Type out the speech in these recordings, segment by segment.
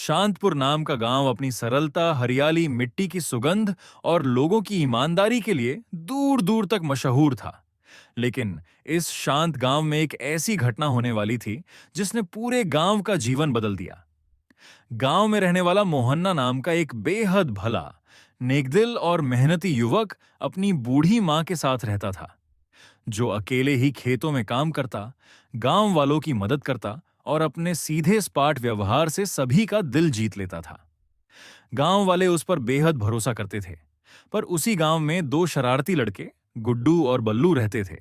शांतपुर नाम का गांव अपनी सरलता, हरियाली, मिट्टी की सुगंध और लोगों की ईमानदारी के लिए दूर दूर तक मशहूर था। लेकिन इस शांत गांव में एक ऐसी घटना होने वाली थी जिसने पूरे गांव का जीवन बदल दिया। गांव में रहने वाला मोहन्ना नाम का एक बेहद भला, नेकदिल और मेहनती युवक अपनी बूढ़ी मां के साथ रहता था, जो अकेले ही खेतों में काम करता, गांव वालों की मदद करता और अपने सीधे सपाट व्यवहार से सभी का दिल जीत लेता था। गांव वाले उस पर बेहद भरोसा करते थे। पर उसी गांव में दो शरारती लड़के, गुड्डू और बल्लू रहते थे,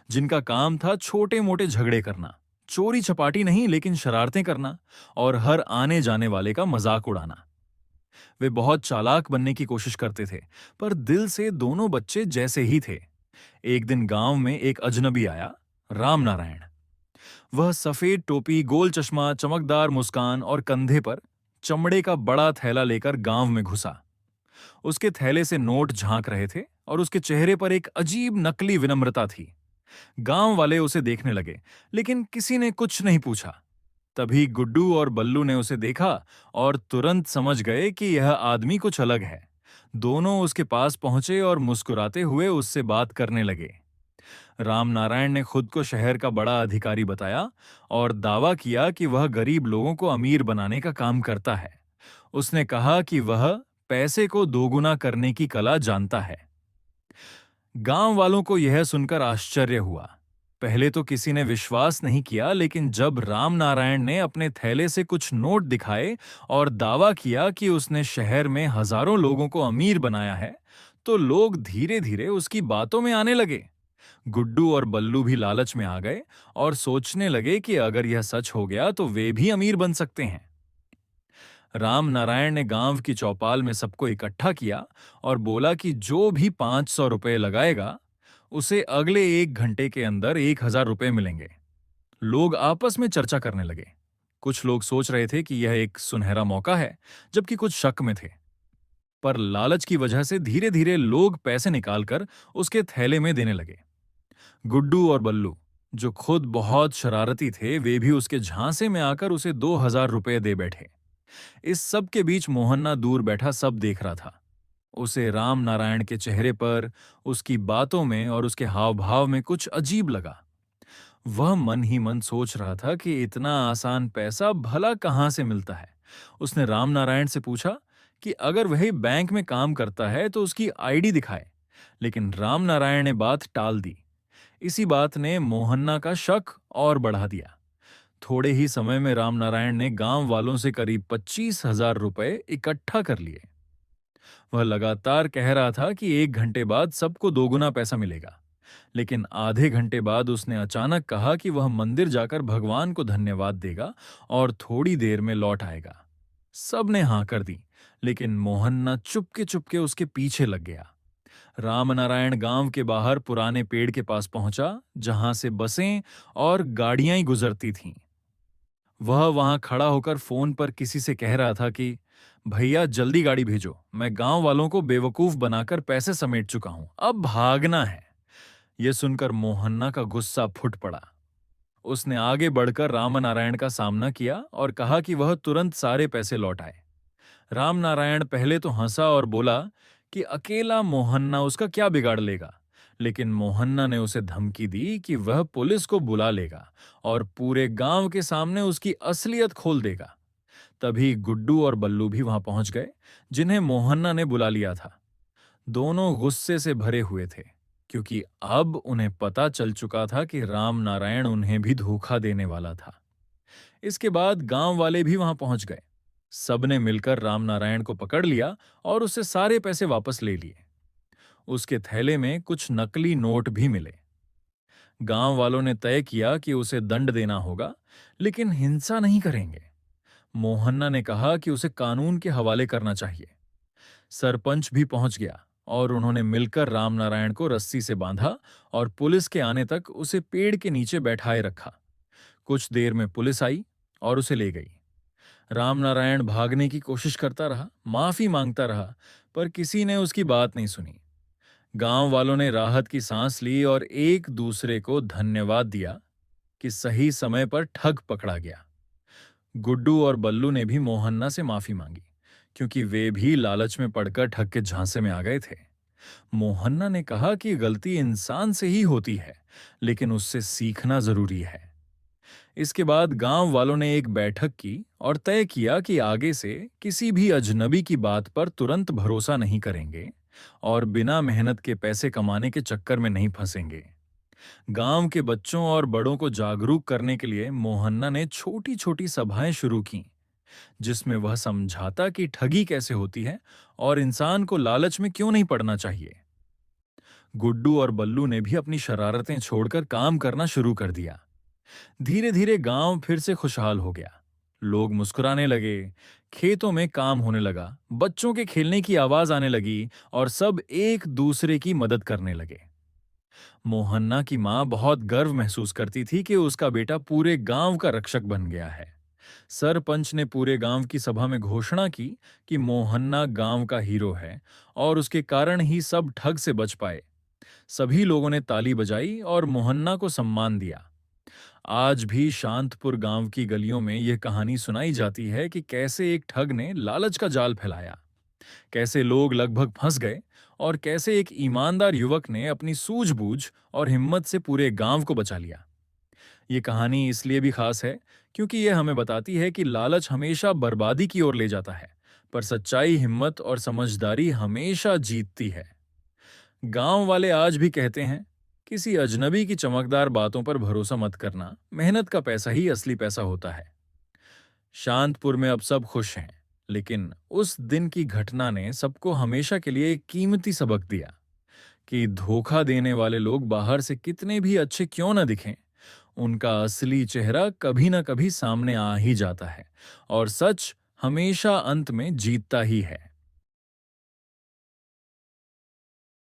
जिनका काम था छोटे मोटे झगड़े करना, चोरी चपाटी नहीं लेकिन शरारतें करना और हर आने जाने वाले का मजाक उड़ाना। वे बहुत चालाक बनने की कोशिश करते थे, पर दिल से दोनों बच्चे जैसे ही थे। एक दिन गांव में एक अजनबी आया, राम नारायण। वह सफेद टोपी, गोल चश्मा, चमकदार मुस्कान और कंधे पर चमड़े का बड़ा थैला लेकर गांव में घुसा। उसके थैले से नोट झांक रहे थे और उसके चेहरे पर एक अजीब नकली विनम्रता थी। गांव वाले उसे देखने लगे, लेकिन किसी ने कुछ नहीं पूछा। तभी गुड्डू और बल्लू ने उसे देखा और तुरंत समझ गए कि यह आदमी कुछ अलग है। दोनों उसके पास पहुंचे और मुस्कुराते हुए उससे बात करने लगे। राम नारायण ने खुद को शहर का बड़ा अधिकारी बताया और दावा किया कि वह गरीब लोगों को अमीर बनाने का काम करता है। उसने कहा कि वह पैसे को दोगुना करने की कला जानता है। गांव वालों को यह सुनकर आश्चर्य हुआ। पहले तो किसी ने विश्वास नहीं किया, लेकिन जब राम नारायण ने अपने थैले से कुछ नोट दिखाए और दावा किया कि उसने शहर में हजारों लोगों को अमीर बनाया है, तो लोग धीरे धीरे उसकी बातों में आने लगे। गुड्डू और बल्लू भी लालच में आ गए और सोचने लगे कि अगर यह सच हो गया तो वे भी अमीर बन सकते हैं। राम नारायण ने गांव की चौपाल में सबको इकट्ठा किया और बोला कि जो भी 500 रुपए लगाएगा, उसे अगले 1 घंटे के अंदर 1000 रुपए मिलेंगे। लोग आपस में चर्चा करने लगे। कुछ लोग सोच रहे थे कि यह एक सुनहरा मौका है, जबकि कुछ शक में थे। पर लालच की वजह से धीरे धीरे लोग पैसे निकालकर उसके थैले में देने लगे। गुड्डू और बल्लू, जो खुद बहुत शरारती थे, वे भी उसके झांसे में आकर उसे 2000 रुपए दे बैठे। इस सब के बीच मोहन्ना दूर बैठा सब देख रहा था। उसे राम नारायण के चेहरे पर, उसकी बातों में और उसके हाव भाव में कुछ अजीब लगा। वह मन ही मन सोच रहा था कि इतना आसान पैसा भला कहां से मिलता है। उसने राम नारायण से पूछा कि अगर वही बैंक में काम करता है तो उसकी आईडी दिखाए, लेकिन राम नारायण ने बात टाल दी। इसी बात ने मोहन्ना का शक और बढ़ा दिया। थोड़े ही समय में राम नारायण ने गांव वालों से करीब 25,000 रुपए इकट्ठा कर लिए। वह लगातार कह रहा था कि 1 घंटे बाद सबको दोगुना पैसा मिलेगा, लेकिन आधे घंटे बाद उसने अचानक कहा कि वह मंदिर जाकर भगवान को धन्यवाद देगा और थोड़ी देर में लौट आएगा। सबने हां कर दी, लेकिन मोहन्ना चुपके चुपके उसके पीछे लग गया। रामनारायण गांव के बाहर पुराने पेड़ के पास पहुंचा, जहां से बसें और गाड़ियां ही गुजरती थीं। वह वहां खड़ा होकर फोन पर किसी से कह रहा था कि भैया जल्दी गाड़ी भेजो, मैं गांव वालों को बेवकूफ बनाकर पैसे समेट चुका हूं, अब भागना है। यह सुनकर मोहन्ना का गुस्सा फूट पड़ा। उसने आगे बढ़कर रामनारायण का सामना किया और कहा कि वह तुरंत सारे पैसे लौट आए। रामनारायण पहले तो हंसा और बोला कि अकेला मोहन्ना उसका क्या बिगाड़ लेगा, लेकिन मोहन्ना ने उसे धमकी दी कि वह पुलिस को बुला लेगा और पूरे गांव के सामने उसकी असलियत खोल देगा। तभी गुड्डू और बल्लू भी वहां पहुंच गए, जिन्हें मोहन्ना ने बुला लिया था। दोनों गुस्से से भरे हुए थे, क्योंकि अब उन्हें पता चल चुका था कि राम नारायण उन्हें भी धोखा देने वाला था। इसके बाद गांव वाले भी वहां पहुंच गए। सबने मिलकर रामनारायण को पकड़ लिया और उससे सारे पैसे वापस ले लिए। उसके थैले में कुछ नकली नोट भी मिले। गांव वालों ने तय किया कि उसे दंड देना होगा, लेकिन हिंसा नहीं करेंगे। मोहन्ना ने कहा कि उसे कानून के हवाले करना चाहिए। सरपंच भी पहुंच गया और उन्होंने मिलकर रामनारायण को रस्सी से बांधा और पुलिस के आने तक उसे पेड़ के नीचे बैठाए रखा। कुछ देर में पुलिस आई और उसे ले गई। रामनारायण भागने की कोशिश करता रहा, माफी मांगता रहा, पर किसी ने उसकी बात नहीं सुनी। गांव वालों ने राहत की सांस ली और एक दूसरे को धन्यवाद दिया कि सही समय पर ठग पकड़ा गया। गुड्डू और बल्लू ने भी मोहन्ना से माफी मांगी, क्योंकि वे भी लालच में पड़कर ठग के झांसे में आ गए थे। मोहन्ना ने कहा कि गलती इंसान से ही होती है, लेकिन उससे सीखना जरूरी है। इसके बाद गांव वालों ने एक बैठक की और तय किया कि आगे से किसी भी अजनबी की बात पर तुरंत भरोसा नहीं करेंगे और बिना मेहनत के पैसे कमाने के चक्कर में नहीं फंसेंगे। गांव के बच्चों और बड़ों को जागरूक करने के लिए मोहन्ना ने छोटी छोटी सभाएं शुरू की, जिसमें वह समझाता कि ठगी कैसे होती है और इंसान को लालच में क्यों नहीं पड़ना चाहिए। गुड्डू और बल्लू ने भी अपनी शरारतें छोड़कर काम करना शुरू कर दिया। धीरे धीरे गांव फिर से खुशहाल हो गया। लोग मुस्कुराने लगे, खेतों में काम होने लगा, बच्चों के खेलने की आवाज आने लगी और सब एक दूसरे की मदद करने लगे। मोहन्ना की मां बहुत गर्व महसूस करती थी कि उसका बेटा पूरे गांव का रक्षक बन गया है। सरपंच ने पूरे गांव की सभा में घोषणा की कि मोहन्ना गांव का हीरो है और उसके कारण ही सब ठग से बच पाए। सभी लोगों ने ताली बजाई और मोहन्ना को सम्मान दिया। आज भी शांतपुर गांव की गलियों में यह कहानी सुनाई जाती है कि कैसे एक ठग ने लालच का जाल फैलाया, कैसे लोग लगभग फंस गए और कैसे एक ईमानदार युवक ने अपनी सूझबूझ और हिम्मत से पूरे गांव को बचा लिया। ये कहानी इसलिए भी खास है क्योंकि यह हमें बताती है कि लालच हमेशा बर्बादी की ओर ले जाता है, पर सच्चाई, हिम्मत और समझदारी हमेशा जीतती है। गांव वाले आज भी कहते हैं, किसी अजनबी की चमकदार बातों पर भरोसा मत करना, मेहनत का पैसा ही असली पैसा होता है। शांतपुर में अब सब खुश हैं, लेकिन उस दिन की घटना ने सबको हमेशा के लिए एक कीमती सबक दिया कि धोखा देने वाले लोग बाहर से कितने भी अच्छे क्यों न दिखें, उनका असली चेहरा कभी ना कभी सामने आ ही जाता है और सच हमेशा अंत में जीतता ही है।